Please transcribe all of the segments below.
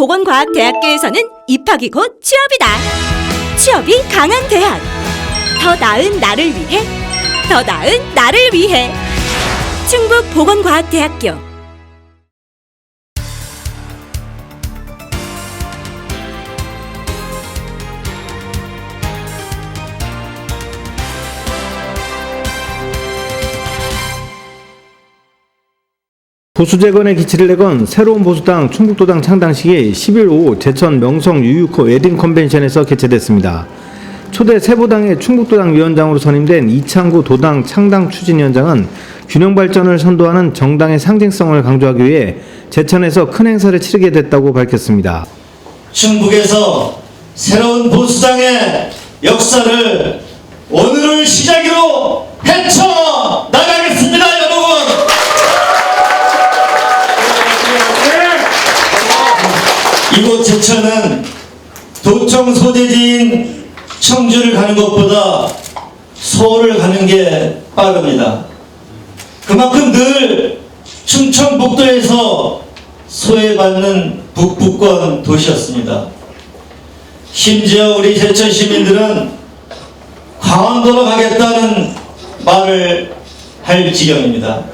충북보건과학대학교에서는 입학이 곧 취업이다. 취업이 강한 대학. 더 나은 나를 위해, 더 나은 나를 위해. 충북보건과학대학교. 보수재건의 기치를 내건 새로운 보수당 충북도당 창당식이 10일 오후 제천 명성 유유코 웨딩 컨벤션에서 개최됐습니다. 초대 세보당의 충북도당 위원장으로 선임된 이창구 도당 창당 추진위원장은 균형 발전을 선도하는 정당의 상징성을 강조하기 위해 제천에서 큰 행사를 치르게 됐다고 밝혔습니다. 충북에서 새로운 보수당의 역사를 오늘을 시작으로 헤쳐 나가겠습니다, 여러분. 이곳 제천은 도청 소재지인 청주를 가는 것보다 서울을 가는 게 빠릅니다. 그만큼 늘 충청북도에서 소외받는 북부권 도시였습니다. 심지어 우리 제천 시민들은 강원도로 가겠다는 말을 할 지경입니다.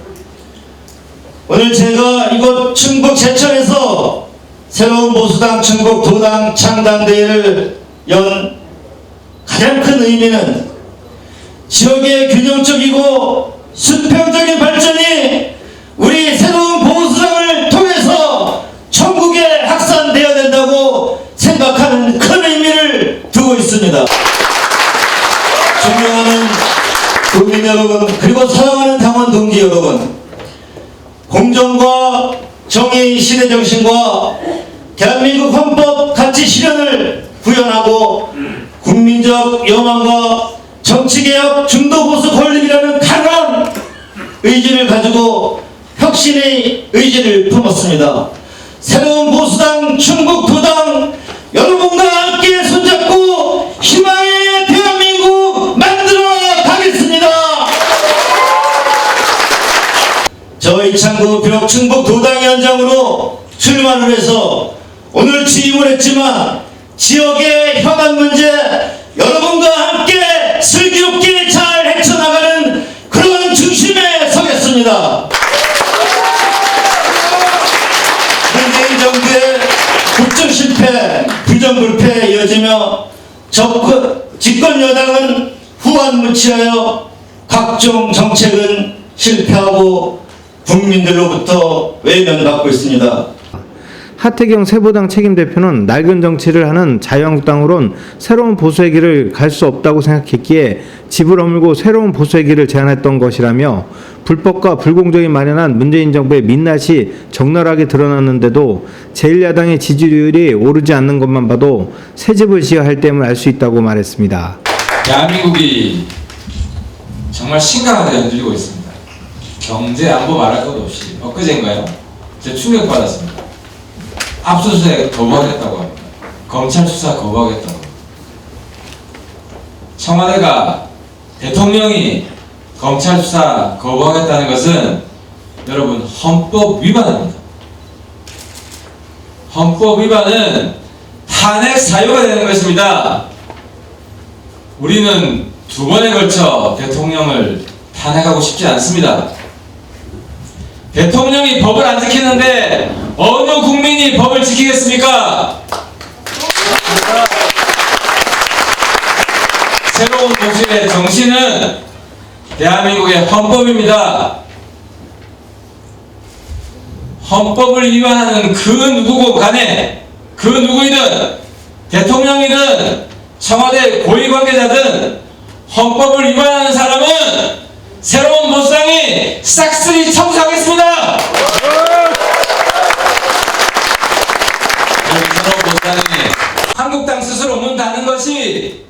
오늘 제가 이곳 충북 제천에서 새로운 보수당 충북도당 창당대회를 연 가장 큰 의미는 지역의 균형적이고 수평적인 발전이 우리 새로운 보수당을 통해서 전국에 확산되어야 된다고 생각하는 큰 의미를 두고 있습니다. 존경하는 국민 여러분, 그리고 사랑하는 당원 동지 여러분, 공정과 정의의 시대정신과 대한민국 헌법 가치 실현을 구현하고 국민적 여망과 정치개혁 중도보수 건립이라는 강한 의지를 가지고 혁신의 의지를 품었습니다. 새로운 보수당 충북도당 여러분과 함께 손잡고 희망의 대한민국 만들어 가겠습니다. 저 이창구 비록 충북도당위원장으로 출마를 해서 오늘 취임을 했지만 지역의 현안 문제 여러분과 함께 슬기롭게 잘 헤쳐나가는 그런 중심에 서겠습니다. 문재인 정부의 국정 실패, 부정불패에 이어지며 집권 여당은 후한무치하여 각종 정책은 실패하고 국민들로부터 외면받고 있습니다. 하태경 세보당 책임대표는 낡은 정치를 하는 자유한국당으론 새로운 보수의 길을 갈 수 없다고 생각했기에 집을 허물고 새로운 보수의 길을 제안했던 것이라며 불법과 불공정이 마련한 문재인 정부의 민낯이 적나라하게 드러났는데도 제1야당의 지지율이 오르지 않는 것만 봐도 새 집을 지어야 할 때임을 알 수 있다고 말했습니다. 대한민국이 정말 심각하게 흔들리고 있습니다. 경제 안보 말할 것도 없이 엊그제인가요? 제가 충격받았습니다. 압수수색 거부하겠다고 합니다. 검찰 수사 거부하겠다고 합니다. 청와대가 대통령이 검찰 수사 거부하겠다는 것은 여러분 헌법 위반입니다. 헌법 위반은 탄핵 사유가 되는 것입니다. 우리는 두 번에 걸쳐 대통령을 탄핵하고 싶지 않습니다. 대통령이 법을 안 지키는데 어느 국민이 법을 지키겠습니까? 새로운 보수의 정신은 대한민국의 헌법입니다. 헌법을 위반하는 그 누구고 간에 그 누구이든 대통령이든 청와대 고위 관계자든 헌법을 위반하는 사람은 새로운 보수당이 싹쓸이 청소하겠습니다. 새로운 보수당이 한국당 스스로 문 닫는 것이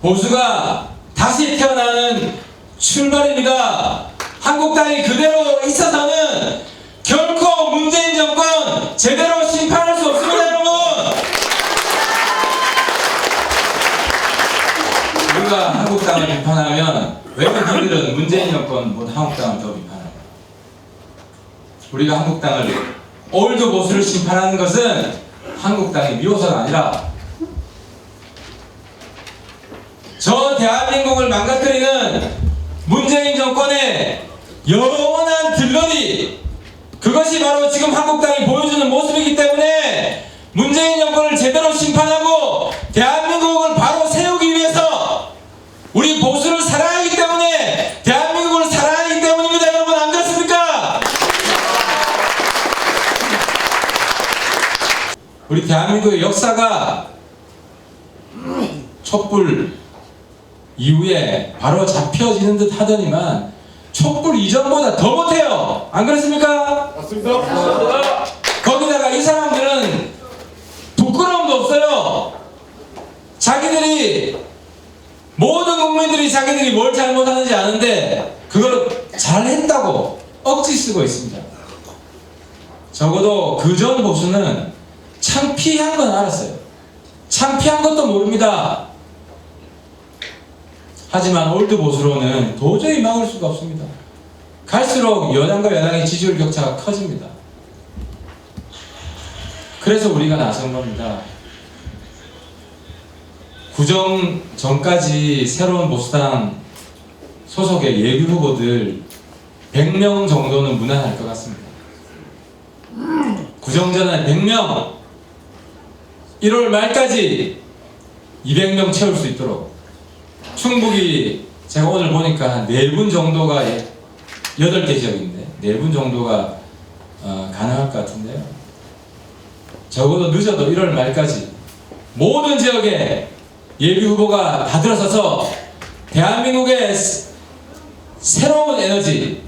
보수가 다시 태어나는 출발입니다. 한국당이 그대로 있어서는 결코 문재인 정권 제대로 심판할 수 없습니다, 여러분. 우리가 한국당을 비판하면 왜 그들은 문재인 정권보다 한국당을 더 비판합니까? 우리가 한국당을 올드 보수를 심판하는 것은 한국당이 미워서가 아니라 저 대한민국을 망가뜨리는 문재인 정권의 영원한 들러리, 그것이 바로 지금 한국당이 보여주는 모습이기 때문에 문재인 정권을 제대로 심판하고 대한민국을 바로 세우기 위해서 우리 보수를 살아야 하기 때문에, 대한민국을 살아야 하기 때문입니다. 여러분, 안 그렇습니까? 우리 대한민국의 역사가 촛불 이후에 바로 잡혀지는 듯 하더니만 촛불 이전보다 더 못해요. 안 그렇습니까? 맞습니다. 거기다가 이 사람들은 부끄러움도 없어요. 자기들이, 모든 국민들이 자기들이 뭘 잘못하는지 아는데 그걸 잘했다고 억지 쓰고 있습니다. 적어도 그전 보수는 창피한 건 알았어요. 창피한 것도 모릅니다. 하지만 올드 보수로는 도저히 막을 수가 없습니다. 갈수록 여당과 여당의 지지율 격차가 커집니다. 그래서 우리가 나선 겁니다. 구정 전까지 새로운 보수당 소속의 예비 후보들 100명 정도는 무난할 것 같습니다. 구정 전에 100명, 1월 말까지 200명 채울 수 있도록 충북이 제가 오늘 보니까 한 4분 정도가 8개 지역인데 4분 정도가 가능할 것 같은데요. 적어도 늦어도 1월 말까지 모든 지역에 예비 후보가 다 들어서서 대한민국의 새로운 에너지,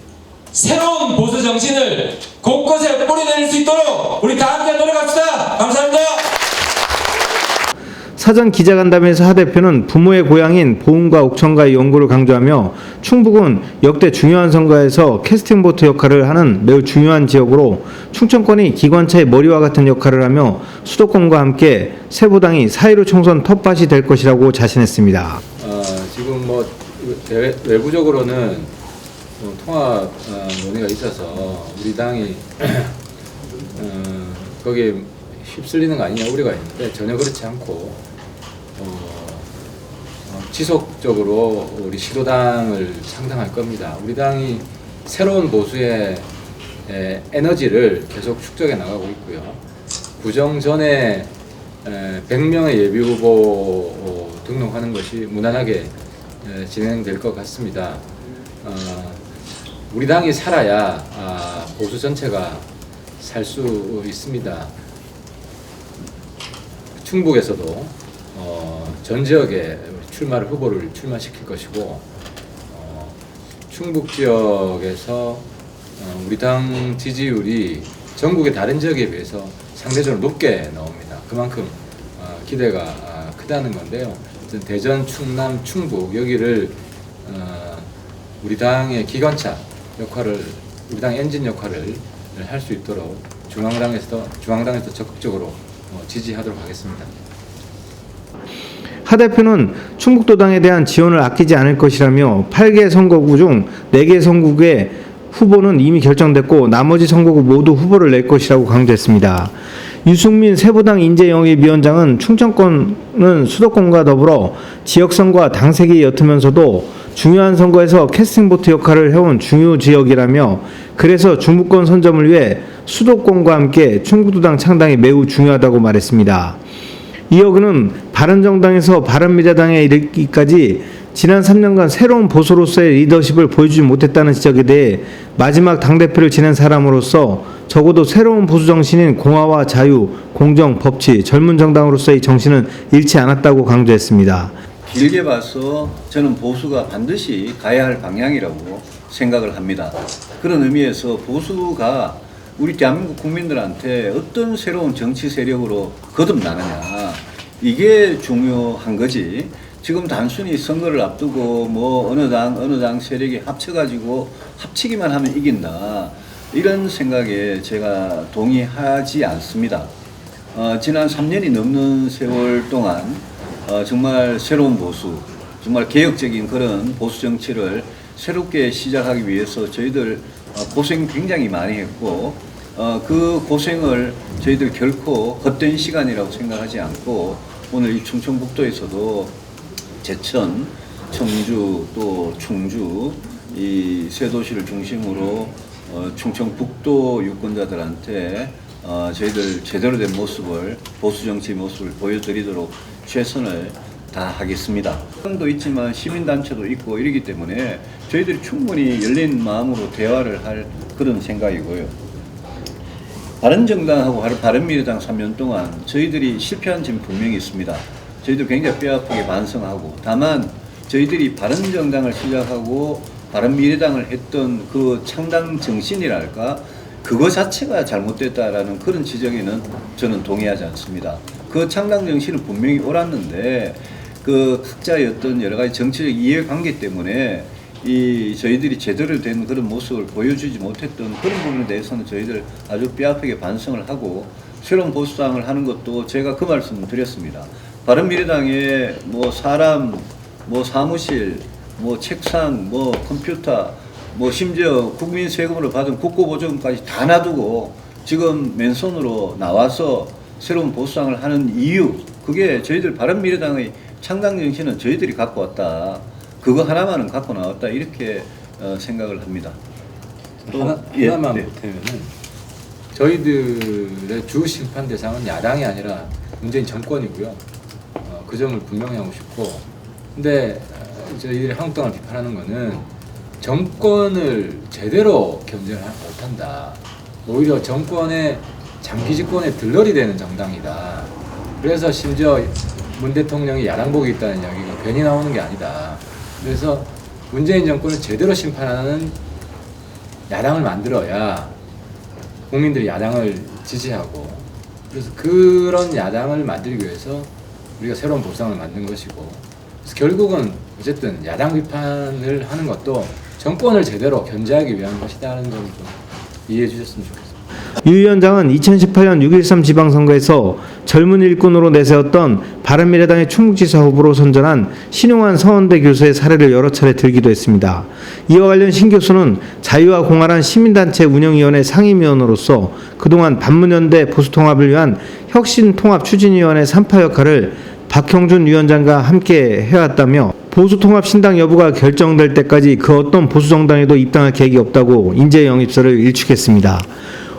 새로운 보수 정신을 곳곳에 뿌리내릴 수 있도록 우리 다 함께 노력합시다. 감사합니다. 사전 기자간담회에서 하 대표는 부모의 고향인 보은과 옥천가의 연구를 강조하며 충북은 역대 중요한 선거에서 캐스팅 보트 역할을 하는 매우 중요한 지역으로 충청권이 기관차의 머리와 같은 역할을 하며 수도권과 함께 세보당이 4.15 총선 텃밭이 될 것이라고 자신했습니다. 지금 외부적으로는 통합 논의가 있어서 우리 당이 거기에 휩쓸리는 거 아니냐 우려가 있는데 전혀 그렇지 않고 지속적으로 우리 시도당을 창당할 겁니다. 우리 당이 새로운 보수의 에너지를 계속 축적해 나가고 있고요. 구정 전에 100명의 예비 후보 등록하는 것이 무난하게 진행될 것 같습니다. 우리 당이 살아야 보수 전체가 살 수 있습니다. 충북에서도 전 지역에 후보를 출마시킬 것이고 충북 지역에서 우리 당 지지율이 전국의 다른 지역에 비해서 상대적으로 높게 나옵니다. 그만큼 기대가 크다는 건데요. 대전, 충남, 충북 여기를 우리 당의 기관차 역할을, 우리 당 엔진 역할을 할 수 있도록 중앙당에서 적극적으로 지지하도록 하겠습니다. 하 대표는 충북도당에 대한 지원을 아끼지 않을 것이라며 8개 선거구 중 4개 선거구의 후보는 이미 결정됐고 나머지 선거구 모두 후보를 낼 것이라고 강조했습니다. 유승민 세보당 인재영입위원장은 충청권은 수도권과 더불어 지역선거와 당색이 옅으면서도 중요한 선거에서 캐스팅보트 역할을 해온 중요 지역이라며 그래서 중부권 선점을 위해 수도권과 함께 충북도당 창당이 매우 중요하다고 말했습니다. 이어 그는 바른정당에서 바른미래당에 이르기까지 지난 3년간 새로운 보수로서의 리더십을 보여주지 못했다는 지적에 대해 마지막 당대표를 지낸 사람으로서 적어도 새로운 보수 정신인 공화와 자유, 공정, 법치, 젊은 정당으로서의 정신은 잃지 않았다고 강조했습니다. 길게 봐서 저는 보수가 반드시 가야 할 방향이라고 생각을 합니다. 그런 의미에서 보수가 우리 대한민국 국민들한테 어떤 새로운 정치 세력으로 거듭나느냐, 이게 중요한 거지. 지금 단순히 선거를 앞두고 뭐 어느 당 세력이 합치기만 하면 이긴다, 이런 생각에 제가 동의하지 않습니다. 지난 3년이 넘는 세월 동안 정말 새로운 보수, 정말 개혁적인 그런 보수 정치를 새롭게 시작하기 위해서 저희들 고생 굉장히 많이 했고 그 고생을 저희들 결코 헛된 시간이라고 생각하지 않고 오늘 이 충청북도에서도 제천, 청주 또 충주 이 세 도시를 중심으로 충청북도 유권자들한테 저희들 제대로 된 모습을 보수 정치 모습을 보여드리도록 최선을 다하겠습니다. 도 있지만 시민단체도 있고 이러기 때문에 저희들이 충분히 열린 마음으로 대화를 할 그런 생각이고요. 바른정당하고 바른미래당 3년 동안 저희들이 실패한 점이 분명히 있습니다. 저희도 굉장히 뼈아프게 반성하고 다만 저희들이 바른정당을 시작하고 바른미래당을 했던 그 창당 정신이랄까 그거 자체가 잘못됐다라는 그런 지적에는 저는 동의하지 않습니다. 그 창당 정신은 분명히 옳았는데 그 각자의 어떤 여러 가지 정치적 이해관계 때문에 이 저희들이 제대로 된 그런 모습을 보여주지 못했던 그런 부분에 대해서는 저희들 아주 뼈아프게 반성을 하고 새로운 보수당을 하는 것도 제가 그 말씀을 드렸습니다. 바른미래당에 뭐 사람, 뭐 사무실, 뭐 책상, 뭐 컴퓨터, 뭐 심지어 국민 세금으로 받은 국고보조금까지 다 놔두고 지금 맨손으로 나와서 새로운 보수당을 하는 이유, 그게 저희들 바른미래당의 창당 정신은 저희들이 갖고 왔다. 그거 하나만은 갖고 나왔다. 이렇게 생각을 합니다. 하나만 네. 보태면은 저희들의 주 심판 대상은 야당이 아니라 문재인 정권이고요. 그 점을 분명히 하고 싶고, 근데 저희들이 한국당을 비판하는 거는 정권을 제대로 견제를 못한다. 오히려 정권의 장기 집권에 들러리 되는 정당이다. 그래서 심지어 문 대통령이 야당복이 있다는 이야기가 괜히 나오는 게 아니다. 그래서 문재인 정권을 제대로 심판하는 야당을 만들어야 국민들이 야당을 지지하고, 그래서 그런 야당을 만들기 위해서 우리가 새로운 보수당을 만든 것이고, 그래서 결국은 어쨌든 야당 비판을 하는 것도 정권을 제대로 견제하기 위한 것이다라는 점을 좀 이해해 주셨으면 좋겠습니다. 유 위원장은 2018년 6.13 지방선거에서 젊은 일꾼으로 내세웠던 바른미래당의 충북지사 후보로 선전한 신용환 서원대 교수의 사례를 여러 차례 들기도 했습니다. 이와 관련 신 교수는 자유와 공활한 시민단체 운영위원회 상임위원으로서 그동안 반문연대 보수통합을 위한 혁신통합추진위원회 3파 역할을 박형준 위원장과 함께 해왔다며 보수통합 신당 여부가 결정될 때까지 그 어떤 보수정당에도 입당할 계획이 없다고 인재영입서를 일축했습니다.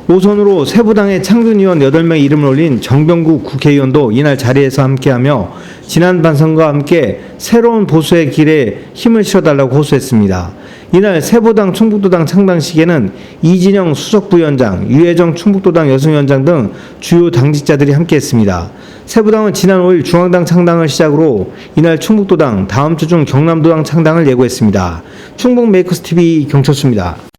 오선으로 새부당의 창준위원 8명의 이름을 올린 정병구 국회의원도 이날 자리에서 함께하며 지난 반성과 함께 새로운 보수의 길에 힘을 실어달라고 호소했습니다. 이날 새부당 충북도당 창당식에는 이진영 수석부위원장, 유혜정 충북도당 여성위원장 등 주요 당직자들이 함께했습니다. 새부당은 지난 5일 중앙당 창당을 시작으로 이날 충북도당, 다음 주 중 경남도당 창당을 예고했습니다. 충북 메이커스TV 경철수입니다.